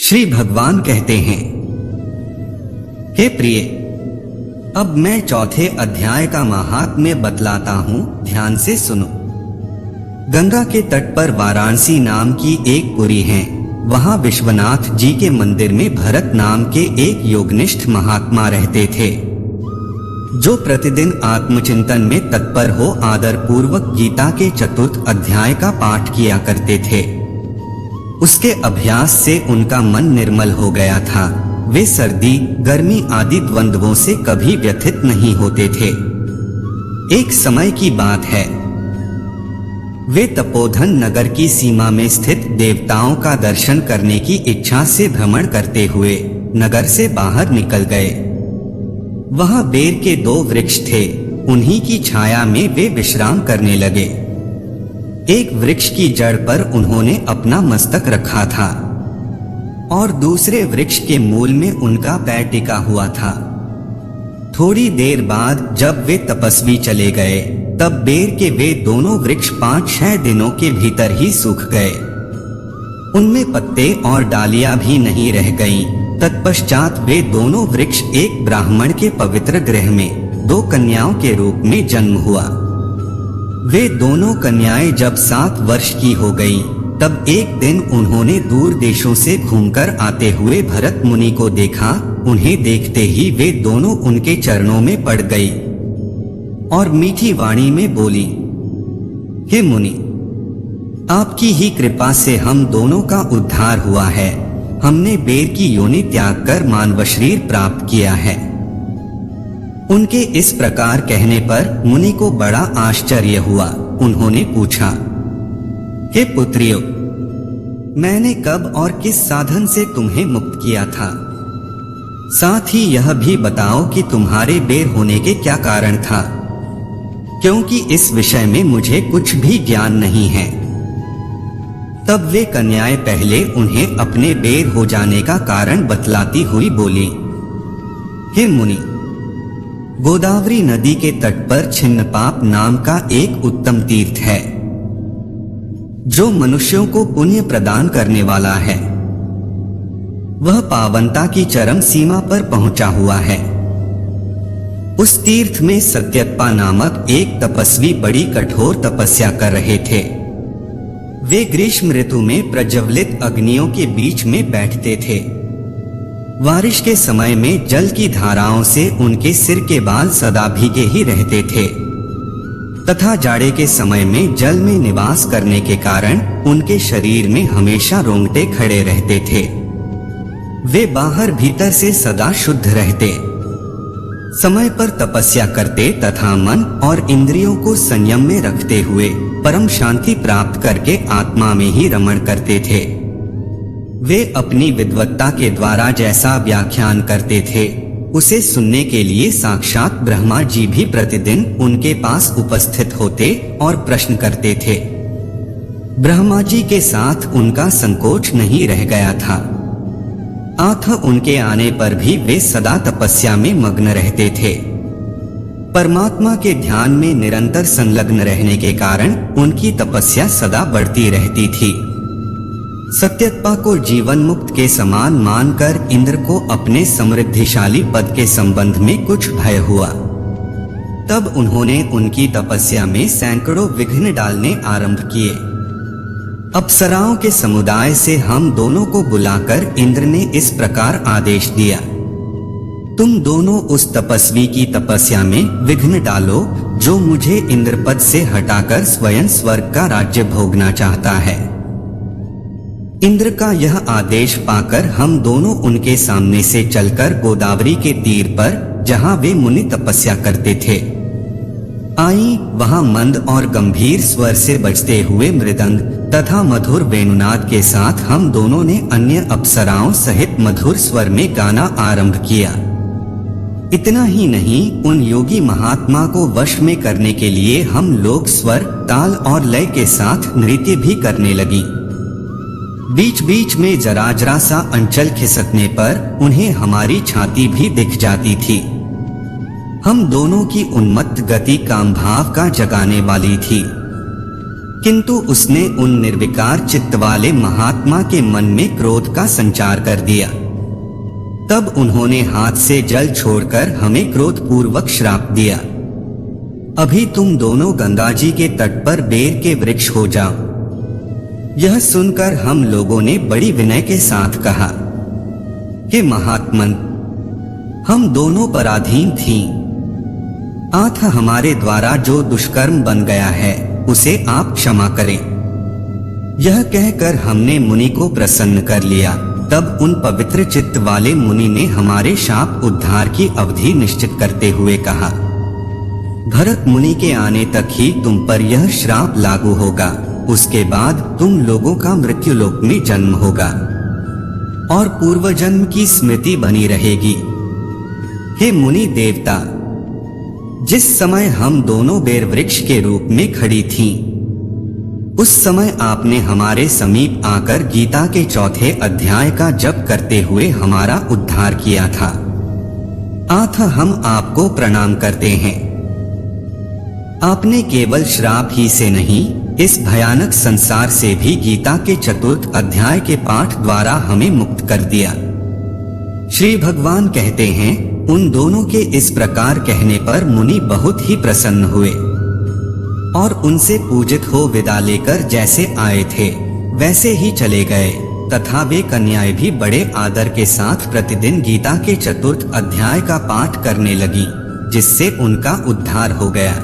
श्री भगवान कहते हैं, हे प्रिय, अब मैं चौथे अध्याय का महात्म्य बतलाता हूँ, ध्यान से सुनो। गंगा के तट पर वाराणसी नाम की एक पुरी है। वहाँ विश्वनाथ जी के मंदिर में भरत नाम के एक योगनिष्ठ महात्मा रहते थे, जो प्रतिदिन आत्मचिंतन में तत्पर हो आदर पूर्वक गीता के चतुर्थ अध्याय का पाठ किया करते थे। उसके अभ्यास से उनका मन निर्मल हो गया था। वे सर्दी, गर्मी आदि द्वंद्वों से कभी व्यथित नहीं होते थे। एक समय की बात है, वे तपोधन नगर की सीमा में स्थित देवताओं का दर्शन करने की इच्छा से भ्रमण करते हुए नगर से बाहर निकल गए। वहां बेर के 2 वृक्ष थे। उन्हीं की छाया में वे विश्राम करने लगे। एक वृक्ष की जड़ पर उन्होंने अपना मस्तक रखा था और दूसरे वृक्ष के मूल में उनका पैर टिका हुआ था। थोड़ी देर बाद जब वे तपस्वी चले गए, तब बेर के वे दोनों वृक्ष 5-6 दिनों के भीतर ही सूख गए। उनमें पत्ते और डालियां भी नहीं रह गईं। तत्पश्चात वे दोनों वृक्ष एक ब्राह्मण के पवित्र गृह में 2 कन्याओं के रूप में जन्म हुआ। वे दोनों कन्याएं जब 7 वर्ष की हो गईं, तब एक दिन उन्होंने दूर देशों से घूमकर आते हुए भरत मुनि को देखा। उन्हें देखते ही वे दोनों उनके चरणों में पड़ गई और मीठी वाणी में बोली, हे मुनि, आपकी ही कृपा से हम दोनों का उद्धार हुआ है। हमने बेर की योनि त्याग कर मानव शरीर प्राप्त किया है। उनके इस प्रकार कहने पर मुनि को बड़ा आश्चर्य हुआ। उन्होंने पूछा, हे पुत्रियों, मैंने कब और किस साधन से तुम्हें मुक्त किया था? साथ ही यह भी बताओ कि तुम्हारे बेर होने के क्या कारण था, क्योंकि इस विषय में मुझे कुछ भी ज्ञान नहीं है। तब वे कन्याएं पहले उन्हें अपने बेर हो जाने का कारण बतलाती हुई बोली, हे मुनि, गोदावरी नदी के तट पर छिन्नपाप नाम का एक उत्तम तीर्थ है, जो मनुष्यों को पुण्य प्रदान करने वाला है। वह पावनता की चरम सीमा पर पहुंचा हुआ है। उस तीर्थ में सत्यप्पा नामक एक तपस्वी बड़ी कठोर तपस्या कर रहे थे। वे ग्रीष्म ऋतु में प्रज्वलित अग्नियों के बीच में बैठते थे। बारिश के समय में जल की धाराओं से उनके सिर के बाल सदा भीगे ही रहते थे तथा जाड़े के समय में जल में निवास करने के कारण उनके शरीर में हमेशा रोंगटे खड़े रहते थे। वे बाहर भीतर से सदा शुद्ध रहते, समय पर तपस्या करते तथा मन और इंद्रियों को संयम में रखते हुए परम शांति प्राप्त करके आत्मा में ही रमण करते थे। वे अपनी विद्वत्ता के द्वारा जैसा व्याख्यान करते थे, उसे सुनने के लिए साक्षात ब्रह्मा जी भी प्रतिदिन उनके पास उपस्थित होते और प्रश्न करते थे। ब्रह्मा जी के साथ उनका संकोच नहीं रह गया था। अतः उनके आने पर भी वे सदा तपस्या में मग्न रहते थे। परमात्मा के ध्यान में निरंतर संलग्न रहने के कारण उनकी तपस्या सदा बढ़ती रहती थी। सत्यप्पा को जीवन मुक्त के समान मानकर इंद्र को अपने समृद्धिशाली पद के संबंध में कुछ भय हुआ। तब उन्होंने उनकी तपस्या में सैकड़ों विघ्न डालने आरंभ किए। अप्सराओं के समुदाय से हम दोनों को बुलाकर इंद्र ने इस प्रकार आदेश दिया, तुम दोनों उस तपस्वी की तपस्या में विघ्न डालो जो मुझे इंद्र पद से हटाकर स्वयं स्वर्ग का राज्य भोगना चाहता है। इंद्र का यह आदेश पाकर हम दोनों उनके सामने से चलकर गोदावरी के तीर पर, जहां वे मुनि तपस्या करते थे, आई। वहां मंद और गंभीर स्वर से बजते हुए मृदंग तथा मधुर वेणुनाद के साथ हम दोनों ने अन्य अप्सराओं सहित मधुर स्वर में गाना आरंभ किया। इतना ही नहीं, उन योगी महात्मा को वश में करने के लिए हम लोग स्वर, ताल और लय के साथ नृत्य भी करने लगी। बीच बीच में जरा जरा सा अंचल खिसकने पर उन्हें हमारी छाती भी दिख जाती थी। हम दोनों की उन्मत्त गति काम भाव का जगाने वाली थी। किंतु उसने उन निर्विकार चित्त वाले महात्मा के मन में क्रोध का संचार कर दिया। तब उन्होंने हाथ से जल छोड़कर हमें क्रोध पूर्वक श्राप दिया, अभी तुम दोनों गंगा जी के तट पर बेर के वृक्ष हो जाओ। यह सुनकर हम लोगों ने बड़ी विनय के साथ कहा, हे महात्मन, हम दोनों पराधीन थीं, अतः हमारे द्वारा जो दुष्कर्म बन गया है उसे आप क्षमा करें। यह कहकर हमने मुनि को प्रसन्न कर लिया। तब उन पवित्र चित्त वाले मुनि ने हमारे शाप उद्धार की अवधि निश्चित करते हुए कहा, भरत मुनि के आने तक ही तुम पर यह श्राप लागू होगा, उसके बाद तुम लोगों का मृत्युलोक में जन्म होगा और पूर्व जन्म की स्मृति बनी रहेगी। हे मुनि देवता, जिस समय हम दोनों बेर वृक्ष के रूप में खड़ी थीं, उस समय आपने हमारे समीप आकर गीता के चौथे अध्याय का जप करते हुए हमारा उद्धार किया था, अतः हम आपको प्रणाम करते हैं। आपने केवल श्राप ही से नहीं, इस भयानक संसार से भी गीता के चतुर्थ अध्याय के पाठ द्वारा हमें मुक्त कर दिया। श्री भगवान कहते हैं, उन दोनों के इस प्रकार कहने पर मुनि बहुत ही प्रसन्न हुए और उनसे पूजित हो विदा लेकर जैसे आए थे वैसे ही चले गए, तथा वे कन्याएं भी बड़े आदर के साथ प्रतिदिन गीता के चतुर्थ अध्याय का पाठ करने लगी, जिससे उनका उद्धार हो गया।